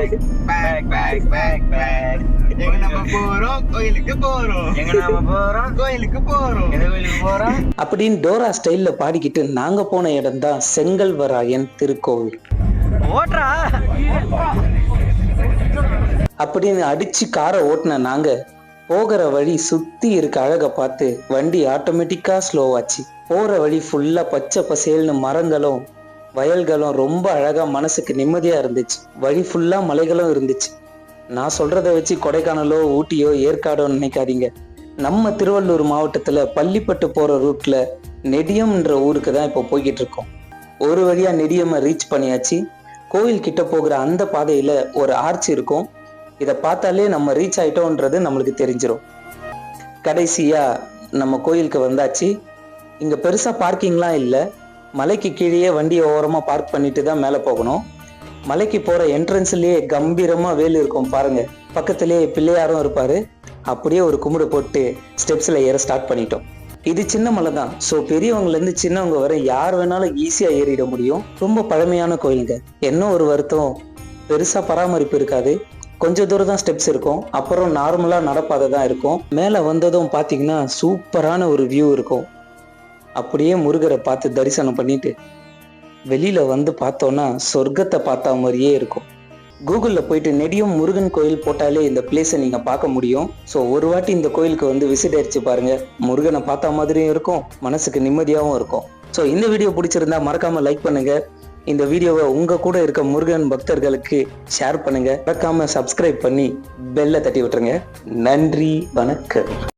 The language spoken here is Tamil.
பேக் பேக் பேக் பேக் எங்க நம்ம போறோம் கோயிலுக்கு போறோம் கோயிலுக்கு போறோம் அப்படின்னு டோரா ஸ்டைல்ல பாடிக்கிட்டு நாங்க போன இடம் தான் செங்கல்வராயன் திருக்கோவில். ஓட்றா அப்படின்னு அடிச்சு காரை ஓட்டின நாங்க போகிற வழி சுத்தி இருக்க அழகை பார்த்து வண்டி ஆட்டோமேட்டிக்கா ஸ்லோவாச்சு. போற வழி ஃபுல்லா பச்சை பசேல்னு மரங்களும் வயல்களும் ரொம்ப அழகா மனசுக்கு நிம்மதியா இருந்துச்சு. வழி ஃபுல்லா மலைகளும் இருந்துச்சு. நான் சொல்றத வச்சு கொடைக்கானலோ ஊட்டியோ ஏற்காடோ நினைக்காதீங்க. நம்ம திருவள்ளூர் மாவட்டத்துல பள்ளிப்பட்டு போற ரூட்ல நெடியம்ன்ற ஊருக்கு தான் இப்போ போய்கிட்டு இருக்கோம். ஒரு வழியா நெடியம்மை ரீச் பண்ணியாச்சு. கோயில் கிட்ட போகிற அந்த பாதையில ஒரு ஆர்ச் இருக்கும். இதை பார்த்தாலே நம்ம ரீச் ஆயிட்டோன்றது நம்மளுக்கு தெரிஞ்சிடும். கடைசியா நம்ம கோயிலுக்கு வந்தாச்சு. இங்க பெருசா பார்க்கிங்லாம் இல்லை. மலைக்கு கீழே வண்டியை ஓரமா பார்க் பண்ணிட்டு தான் மேலே போகணும். மலைக்கு போற என்ட்ரன்ஸ்லயே கம்பீரமா வேலு இருக்கும் பாருங்க. பக்கத்திலேயே பிள்ளையாரும் இருப்பாரு. அப்படியே ஒரு கும்பிடு போட்டு ஸ்டெப்ஸ்ல ஏற ஸ்டார்ட் பண்ணிட்டோம். இது சின்ன மலை தான். ஸோ பெரியவங்கல இருந்து சின்னவங்க வரை யார் வேணாலும் ஈஸியா ஏறிட முடியும். ரொம்ப பழமையான கோயிலுங்க. என்ன ஒரு வருத்தம், பெருசா பராமரிப்பு இருக்காது. கொஞ்சம் தூரம் தான் ஸ்டெப்ஸ் இருக்கும். அப்புறம் நார்மலா நடப்பாதை தான் இருக்கும். மேலே வந்ததும் பார்த்தீங்கன்னா சூப்பரான ஒரு வியூ இருக்கும். அப்படியே முருகரை பார்த்து தரிசனம் பண்ணிட்டு வெளியில வந்து பார்த்தோன்னா சொர்க்கத்தை பார்த்த மாதிரியே இருக்கும். கூகுளில் போயிட்டு நெடியம் முருகன் கோயில் போட்டாலே இந்த பிளேஸை நீங்கள் பார்க்க முடியும். ஸோ ஒரு வாட்டி இந்த கோயிலுக்கு வந்து விசிட் அடிச்சு பாருங்க. முருகனை பார்த்த மாதிரியும் இருக்கும், மனசுக்கு நிம்மதியாகவும் இருக்கும். ஸோ இந்த வீடியோ பிடிச்சிருந்தா மறக்காம லைக் பண்ணுங்க. இந்த வீடியோவை உங்க கூட இருக்க முருகன் பக்தர்களுக்கு ஷேர் பண்ணுங்க. மறக்காம சப்ஸ்கிரைப் பண்ணி பெல்லை தட்டி விட்டுருங்க. நன்றி, வணக்கம்.